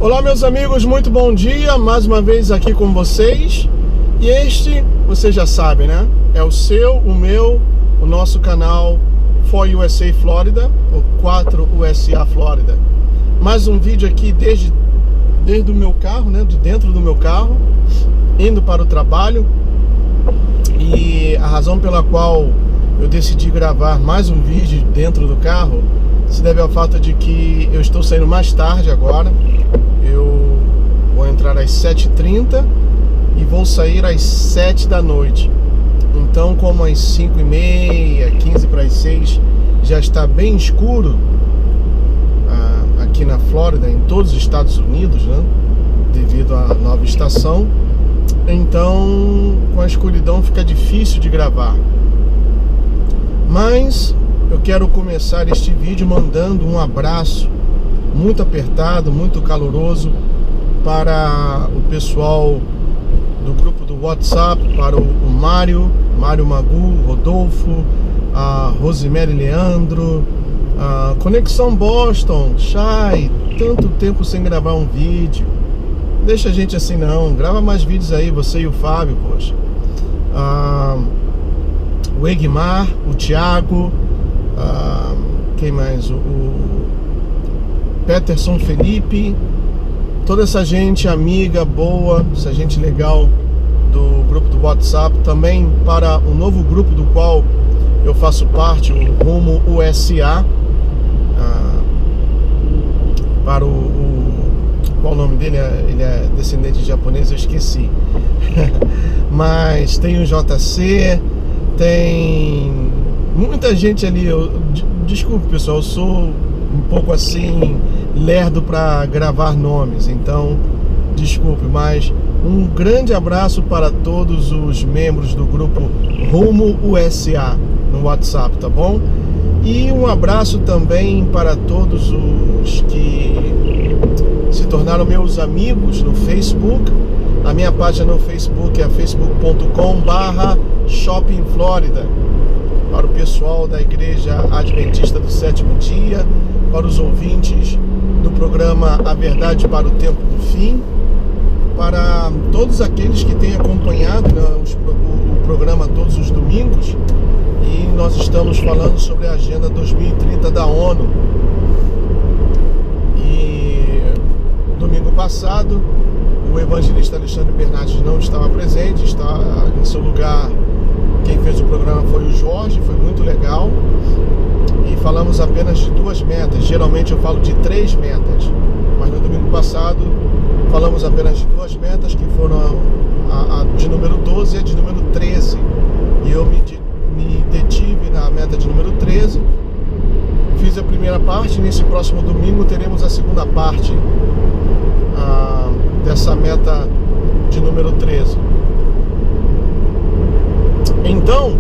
Olá meus amigos, muito bom dia, mais uma vez aqui com vocês. E este, vocês já sabem, né? É o seu, o meu, o nosso canal 4USA Florida, ou 4USA Florida. Mais um vídeo aqui desde o meu carro, né? De dentro do meu carro, indo para o trabalho. E a razão pela qual eu decidi gravar mais um vídeo dentro do carro se deve ao fato de que eu estou saindo mais tarde agora. Eu vou entrar às 7h30 e vou sair às 7 da noite. Então, como às 5h30, 15 para as 6 já está bem escuro aqui na Flórida, em todos os Estados Unidos, né? Devido à nova estação. Então, com a escuridão fica difícil de gravar. Mas eu quero começar este vídeo mandando um abraço muito apertado, muito caloroso para o pessoal do grupo do WhatsApp, para o Mário Magu, Rodolfo, a Rosemary Leandro, a Conexão Boston, Chay, tanto tempo sem gravar um vídeo. Deixa a gente assim não, grava mais vídeos aí, você e o Fábio, poxa. O Egmar, o Thiago, quem mais? O Peterson Felipe, toda essa gente amiga, boa, essa gente legal do grupo do WhatsApp. Também para o novo grupo do qual eu faço parte, o Rumo USA, para qual o nome dele? Ele é descendente de japonês, eu esqueci. Mas tem o JC, tem muita gente ali. Desculpe pessoal, eu sou um pouco assim lerdo para gravar nomes, então desculpe, mas um grande abraço para todos os membros do grupo Rumo USA no WhatsApp, tá bom? E um abraço também para todos os que se tornaram meus amigos no Facebook. A minha página no Facebook é facebook.com/shoppingflorida. Para o pessoal da Igreja Adventista do Sétimo Dia, para os ouvintes do programa A Verdade para o Tempo do Fim, para todos aqueles que têm acompanhado, né, o programa todos os domingos. E nós estamos falando sobre a Agenda 2030 da ONU. E domingo passado, o evangelista Alexandre Bernardes não estava presente, está em seu lugar. Quem fez o programa foi o Jorge, foi muito legal. E falamos apenas de 2 metas. Geralmente eu falo de 3 metas, mas no domingo passado falamos apenas de 2 metas, que foram a de número 12 e a de número 13. E eu me detive na meta de número 13. Fiz a primeira parte. Nesse próximo domingo teremos a segunda parte dessa meta de número 13. Então,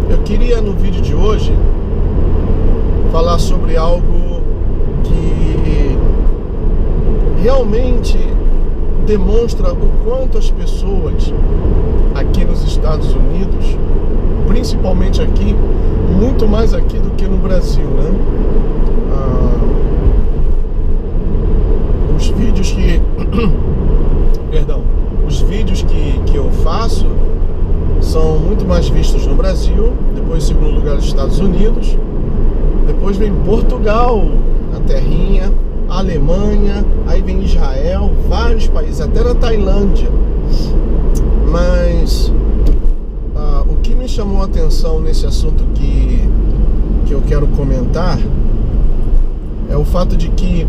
eu queria no vídeo de hoje falar sobre algo que realmente demonstra o quanto as pessoas aqui nos Estados Unidos, principalmente aqui, muito mais aqui do que no Brasil, né? Os vídeos que os vídeos que eu faço são muito mais vistos no Brasil, depois em segundo lugar nos Estados Unidos, depois vem Portugal, a terrinha, a Alemanha, aí vem Israel, vários países, até na Tailândia. Mas o que me chamou a atenção nesse assunto que eu quero comentar é o fato de que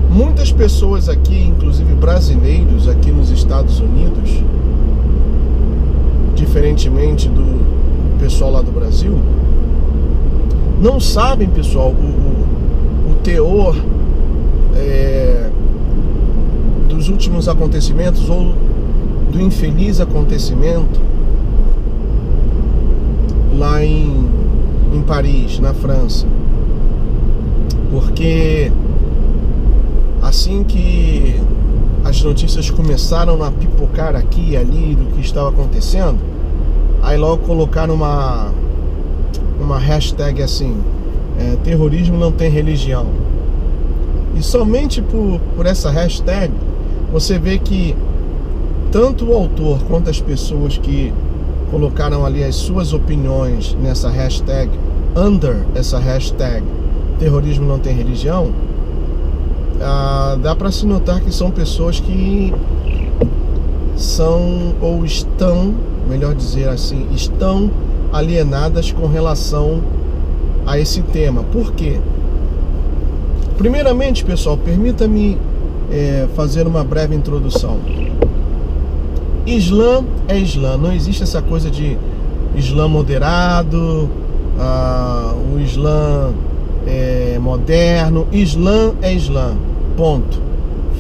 muitas pessoas aqui, inclusive brasileiros aqui nos Estados Unidos, diferentemente do pessoal lá do Brasil, não sabem, pessoal, o teor dos últimos acontecimentos ou do infeliz acontecimento lá em Paris, na França. Porque assim que as notícias começaram a pipocar aqui e ali do que estava acontecendo, aí logo colocaram uma hashtag assim, terrorismo não tem religião. E somente por essa hashtag você vê que tanto o autor quanto as pessoas que colocaram ali as suas opiniões nessa hashtag, under essa hashtag terrorismo não tem religião, dá para se notar que são pessoas que são ou estão, melhor dizer assim, estão alienadas com relação a esse tema. Por quê? Primeiramente, pessoal, permita-me fazer uma breve introdução. Islã é Islã, não existe essa coisa de Islã moderado, o Islã moderno. Islã é Islã, ponto,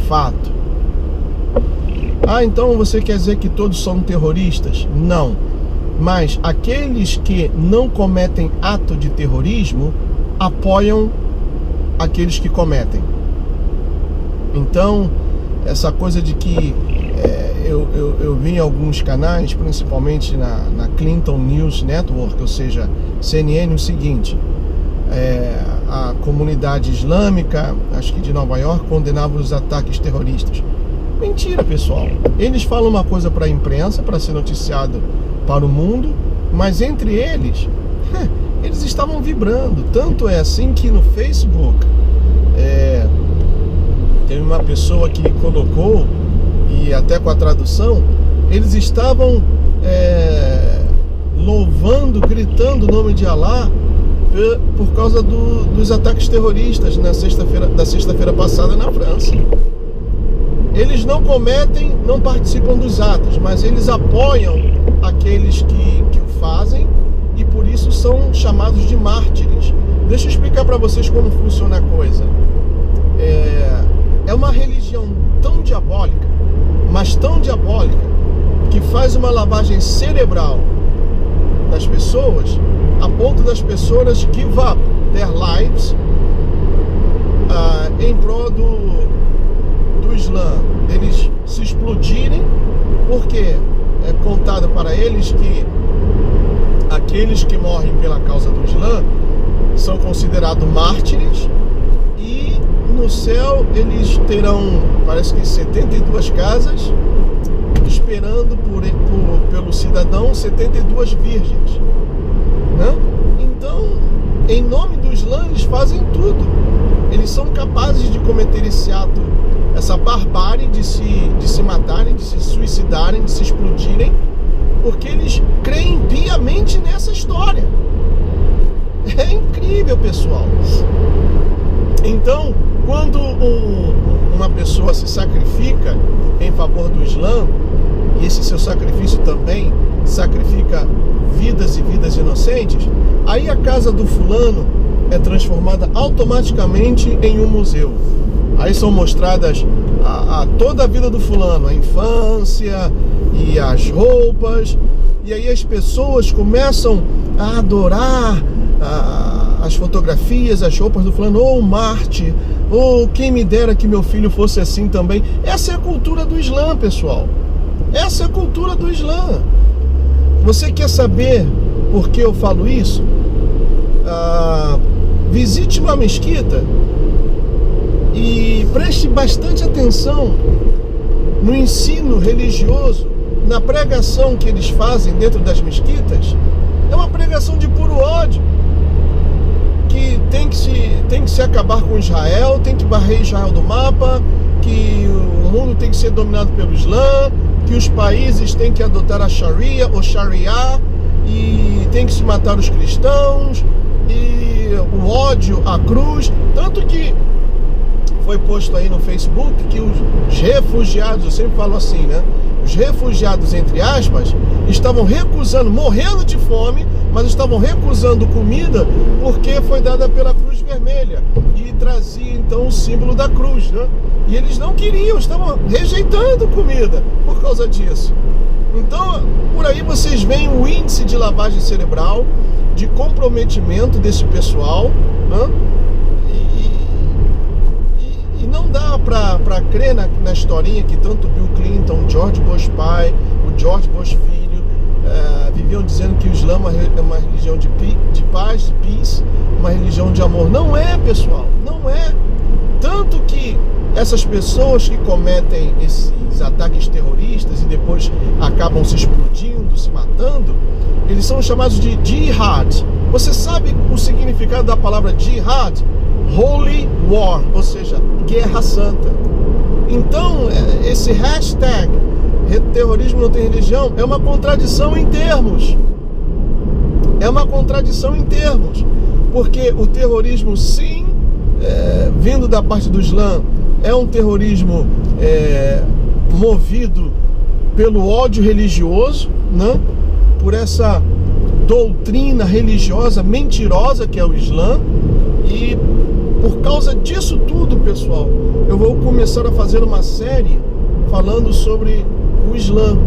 fato. Então você quer dizer que todos são terroristas? Não, mas aqueles que não cometem ato de terrorismo apoiam aqueles que cometem. Então, essa coisa de que eu vi em alguns canais, principalmente na Clinton News Network, ou seja, CNN, o seguinte: a comunidade islâmica, acho que de Nova York, condenava os ataques terroristas. Mentira, pessoal. Eles falam uma coisa para a imprensa, para ser noticiado para o mundo, mas entre eles, eles estavam vibrando. Tanto é assim que no Facebook teve uma pessoa que colocou, e até com a tradução, eles estavam louvando, gritando o nome de Alá por causa dos ataques terroristas da sexta-feira passada na França. Eles não cometem, não participam dos atos, mas eles apoiam aqueles que o fazem, e por isso são chamados de mártires. Deixa eu explicar para vocês como funciona a coisa. É uma religião tão diabólica, mas tão diabólica, que faz uma lavagem cerebral das pessoas, a ponto das pessoas give up their lives em prol do Islã, eles se explodirem, porque é contado para eles que aqueles que morrem pela causa do Islã são considerados mártires, e no céu eles terão, parece que 72 casas esperando pelo cidadão, 72 virgens, né? Então, em nome do Islã, eles fazem tudo. Eles são capazes de cometer esse ato, essa barbárie de se matarem, de se suicidarem, de se explodirem, porque eles creem piamente nessa história. É incrível, pessoal. Então, quando uma pessoa se sacrifica em favor do Islã, e esse seu sacrifício também sacrifica vidas e vidas inocentes, aí a casa do fulano é transformada automaticamente em um museu. Aí são mostradas toda a vida do fulano, a infância e as roupas, e aí as pessoas começam a adorar as fotografias, as roupas do fulano, ou Marte, ou quem me dera que meu filho fosse assim também. Essa é a cultura do Islã, pessoal. Essa é a cultura do Islã. Você quer saber por que eu falo isso? Visite uma mesquita e preste bastante atenção no ensino religioso, na pregação que eles fazem dentro das mesquitas. É uma pregação de puro ódio, que tem que se acabar com Israel, tem que varrer Israel do mapa, que o mundo tem que ser dominado pelo Islã, que os países têm que adotar a Sharia ou Sharia, e tem que se matar os cristãos, e o ódio à cruz. Tanto que foi posto aí no Facebook que os refugiados, eu sempre falo assim, né? Os refugiados, entre aspas, estavam recusando, morrendo de fome, mas estavam recusando comida porque foi dada pela Cruz Vermelha e trazia então o símbolo da cruz, né? E eles não queriam, estavam rejeitando comida por causa disso. Então, por aí vocês veem o índice de lavagem cerebral, de comprometimento desse pessoal, né? E não dá pra crer na historinha que tanto Bill Clinton, George Bush pai, o George Bush filho, viviam dizendo que o Islã é uma religião de paz, de peace, uma religião de amor. Não é, pessoal, não é. Tanto que essas pessoas que cometem esses ataques terroristas e depois acabam se explodindo, se matando, eles são chamados de jihad. Você sabe o significado da palavra jihad? Holy War, ou seja, Guerra Santa. Então, esse hashtag terrorismo não tem religião é uma contradição em termos. É uma contradição em termos. Porque o terrorismo, sim, vindo da parte do Islã, é um terrorismo movido pelo ódio religioso, né? Por essa doutrina religiosa mentirosa que é o Islã. E por causa disso tudo, pessoal, eu vou começar a fazer uma série falando sobre o Islã.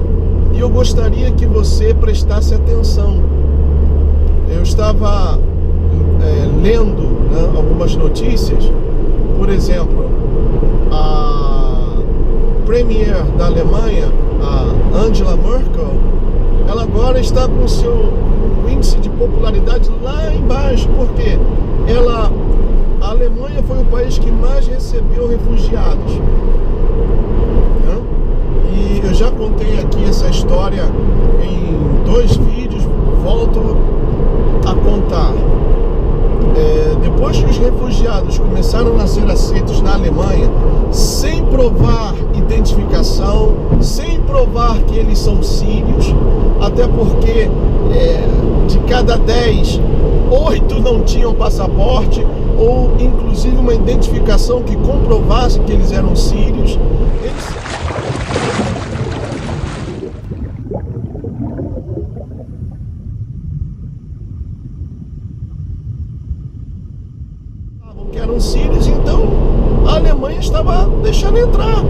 E eu gostaria que você prestasse atenção. Eu estava lendo, né, algumas notícias. Por exemplo, a Premier da Alemanha, a Angela Merkel, ela agora está com o seu índice de popularidade lá embaixo. Por quê? A Alemanha foi o país que mais recebeu refugiados, né? E eu já contei aqui essa história em 2 vídeos, volto a contar. Depois que os refugiados começaram a ser aceitos na Alemanha, sem provar identificação, sem provar que eles são sírios, até porque de cada 10, 8 não tinham passaporte, ou inclusive uma identificação que comprovasse que eles eram sírios. Que eram sírios, então a Alemanha estava deixando entrar.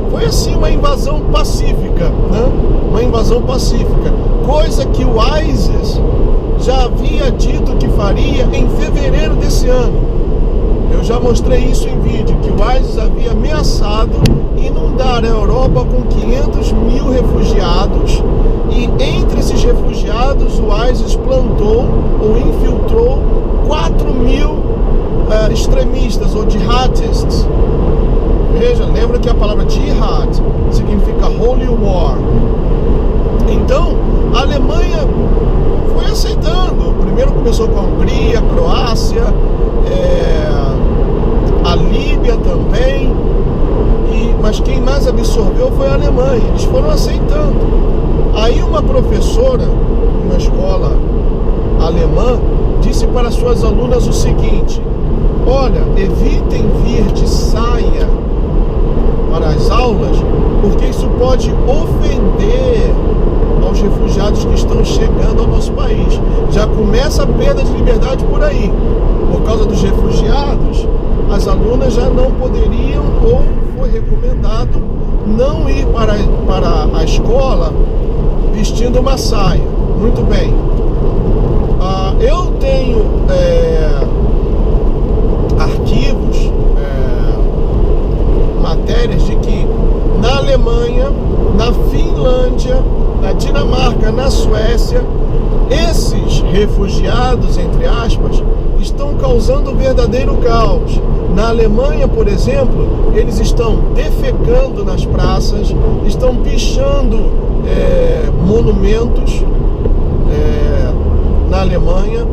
Foi assim uma invasão pacífica, né? Uma invasão pacífica, coisa que o ISIS já havia dito que faria em fevereiro desse ano. Eu já mostrei isso em vídeo, que o ISIS havia ameaçado inundar a Europa com 500 mil refugiados, e entre esses refugiados o ISIS plantou ou infiltrou 4 mil extremistas ou jihadists. Veja, lembra que a palavra jihad significa holy war. Então, a Alemanha foi aceitando. Primeiro começou com a Hungria, a Croácia, a Líbia também, mas quem mais absorveu foi a Alemanha. Eles foram aceitando. Aí uma professora de uma escola alemã disse para suas alunas o seguinte: olha, evitem vir de saia para as aulas, porque isso pode ofender aos refugiados que estão chegando ao nosso país. Já começa a perda de liberdade por aí. Por causa dos refugiados, as alunas já não poderiam, ou foi recomendado não ir para a escola vestindo uma saia. Muito bem. Eu tenho arquivos, matérias de que na Alemanha, na Finlândia, na Dinamarca, na Suécia, esses refugiados, entre aspas, estão causando um verdadeiro caos. Na Alemanha, por exemplo, eles estão defecando nas praças, estão pichando monumentos na Alemanha,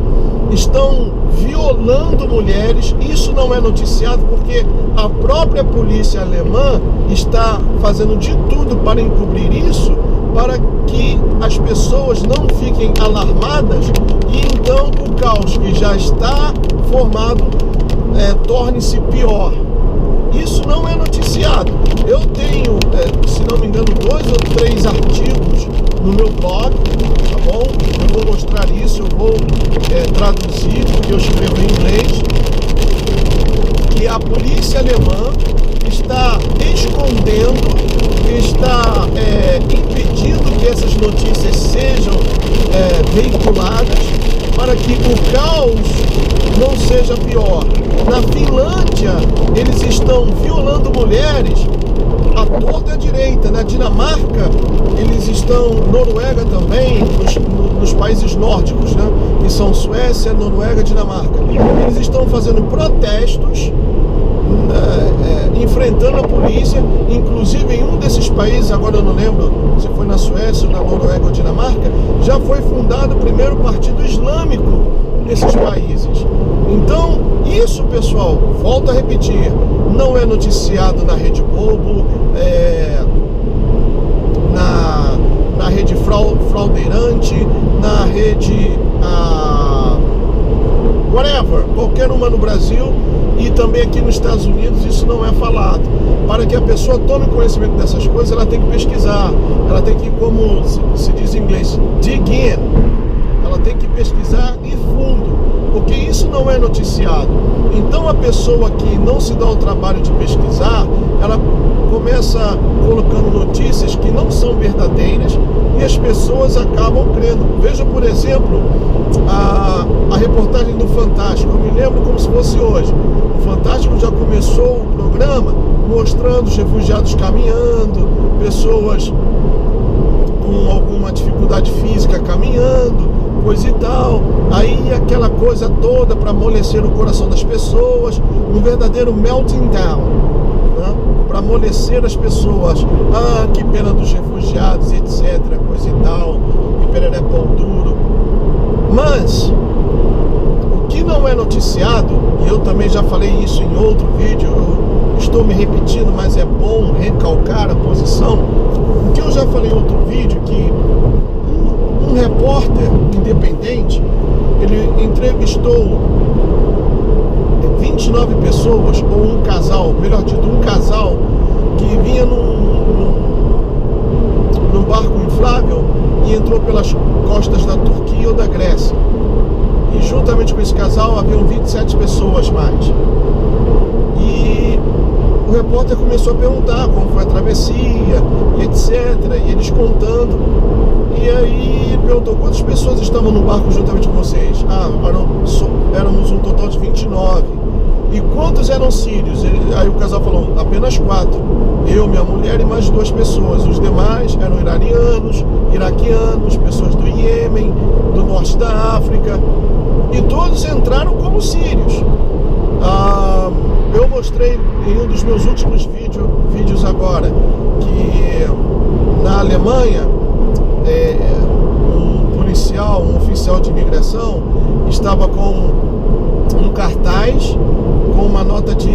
estão violando mulheres. Isso não é noticiado porque a própria polícia alemã está fazendo de tudo para encobrir isso, para que as pessoas não fiquem alarmadas e então o caos que já está formado torne-se pior. Isso não é noticiado. Eu tenho, se não me engano, 2 ou 3 artigos no meu blog, tá bom? Eu vou mostrar isso, eu vou traduzir, porque eu escrevo em inglês, que a polícia alemã está escondendo, está impedindo que essas notícias sejam veiculadas, para que o caos não seja pior. Na Finlândia, eles estão violando mulheres à torta e à direita. Na Dinamarca, eles estão, Noruega também, nos países nórdicos, né, que são Suécia, Noruega, Dinamarca. Eles estão fazendo protestos enfrentando a polícia. Inclusive em um desses países, agora eu não lembro se foi na Suécia, na Noruega ou Dinamarca, já foi fundado o primeiro partido islâmico nesses países. Então, isso, pessoal, volto a repetir, não é noticiado na Rede Globo, na rede fraudeirante, na rede whatever, qualquer uma no Brasil e também aqui nos Estados Unidos isso não é falado. Para que a pessoa tome conhecimento dessas coisas, ela tem que pesquisar, ela tem que, como se diz em inglês, dig in, ela tem que pesquisar e fundo, porque isso não é noticiado. Então a pessoa que não se dá o trabalho de pesquisar, ela começa colocando notícias que não são verdadeiras e as pessoas acabam crendo. Veja, por exemplo, a reportagem do Fantástico. Eu me lembro como se fosse hoje. O Fantástico já começou o programa mostrando os refugiados caminhando, pessoas com alguma dificuldade física caminhando, coisa e tal. Aí aquela coisa toda para amolecer o coração das pessoas, um verdadeiro melting down, né? Para amolecer as pessoas. Que pena dos refugiados, etc, coisa e tal, e pereré pão duro. Mas o que não é noticiado, e eu também já falei isso em outro vídeo, eu estou me repetindo, mas é bom recalcar a posição. O que eu já falei em outro vídeo, que um repórter independente, ele entrevistou 29 pessoas, ou um casal, melhor dito, um casal que vinha num barco inflável e entrou pelas costas da Turquia ou da Grécia. E juntamente com esse casal haviam 27 pessoas mais. E o repórter começou a perguntar como foi a travessia, e etc. E eles contando. E aí ele perguntou: quantas pessoas estavam no barco juntamente com vocês? Éramos um total de 29. E quantos eram sírios? Aí o casal falou: apenas 4. Eu, minha mulher e mais 2 pessoas. Os demais eram iranianos, iraquianos, pessoas do Iêmen, do norte da África. E todos entraram como sírios. Eu mostrei em um dos meus últimos vídeos agora que na Alemanha um policial, um oficial de imigração estava com um cartaz com uma nota de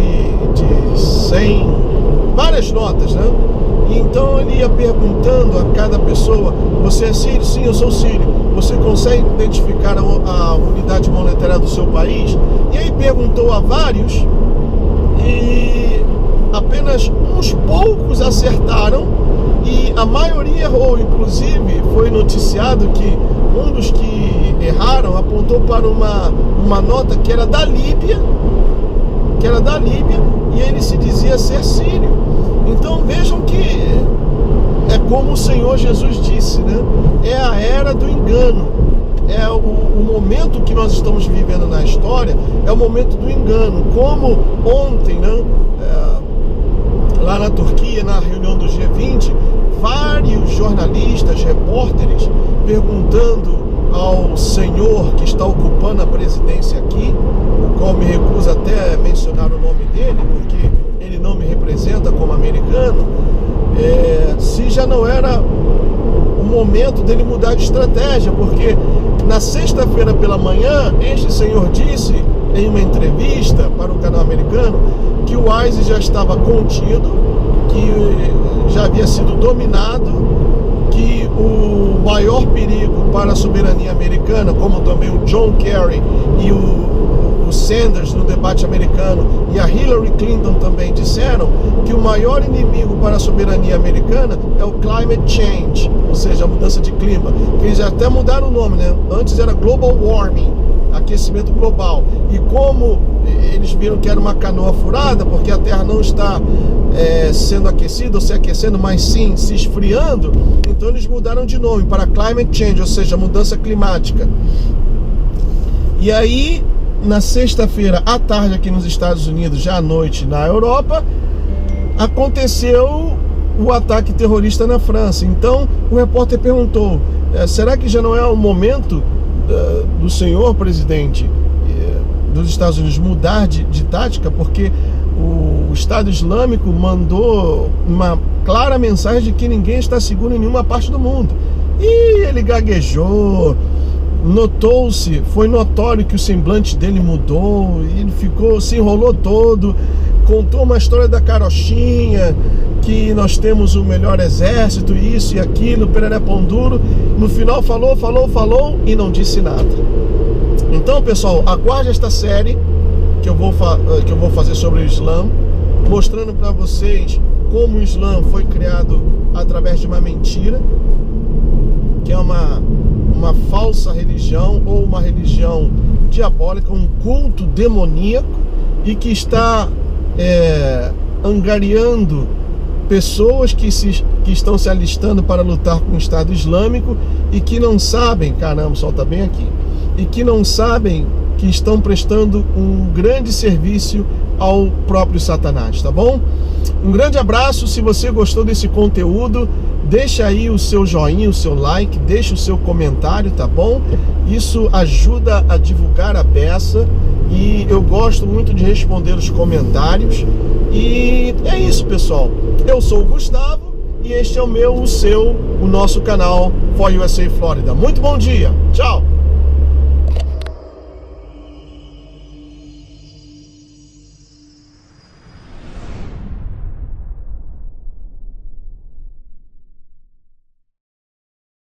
100, várias notas, né? E então ele ia perguntando a cada pessoa: você é sírio? Sim, eu sou sírio. Você consegue identificar a unidade monetária do seu país? E aí perguntou a vários e apenas uns poucos acertaram e a maioria errou. Inclusive foi noticiado que um dos que erraram apontou para uma nota que era da Líbia, e ele se dizia ser sírio. Então vejam que é como o Senhor Jesus disse, né? É a era do engano. É o momento que nós estamos vivendo na história, é o momento do engano. Como ontem, né? Lá na Turquia, na reunião do G20, vários jornalistas, repórteres, perguntando ao senhor que está ocupando a presidência aqui, o qual me recuso até a mencionar o nome dele, porque ele não me representa como americano, se já não era o momento dele mudar de estratégia, porque na sexta-feira pela manhã, este senhor disse em uma entrevista para o canal americano que o ISIS já estava contido, que já havia sido dominado, que o maior perigo para a soberania americana, como também o John Kerry e o Sanders no debate americano e a Hillary Clinton também disseram que o maior inimigo para a soberania americana é o climate change, ou seja, a mudança de clima, que eles até mudaram o nome, né? Antes era global warming, aquecimento global, e como eles viram que era uma canoa furada, porque a Terra não está sendo aquecida ou se aquecendo, mas sim se esfriando, então eles mudaram de nome para climate change, ou seja, mudança climática. E aí, na sexta-feira à tarde aqui nos Estados Unidos, já à noite na Europa, aconteceu o ataque terrorista na França. Então o repórter perguntou: será que já não é o momento do senhor presidente dos Estados Unidos mudar de tática? Porque o Estado Islâmico mandou uma clara mensagem de que ninguém está seguro em nenhuma parte do mundo. E ele gaguejou, foi notório que o semblante dele mudou, e ele se enrolou todo, contou uma história da carochinha, que nós temos o melhor exército, isso e aquilo, pereré pão duro. No final falou e não disse nada. Então, pessoal, aguarde esta série que eu vou fazer sobre o Islã, mostrando para vocês como o Islã foi criado através de uma mentira, que é uma falsa religião, ou uma religião diabólica, um culto demoníaco, e que está angariando pessoas que estão se alistando para lutar com o Estado Islâmico e que não sabem, caramba, o sol está bem aqui, e que não sabem que estão prestando um grande serviço ao próprio Satanás, tá bom? Um grande abraço. Se você gostou desse conteúdo, deixa aí o seu joinha, o seu like, deixa o seu comentário, tá bom? Isso ajuda a divulgar a peça e eu gosto muito de responder os comentários. E é isso, pessoal. Eu sou o Gustavo e este é o nosso canal For USA Florida. Muito bom dia. Tchau.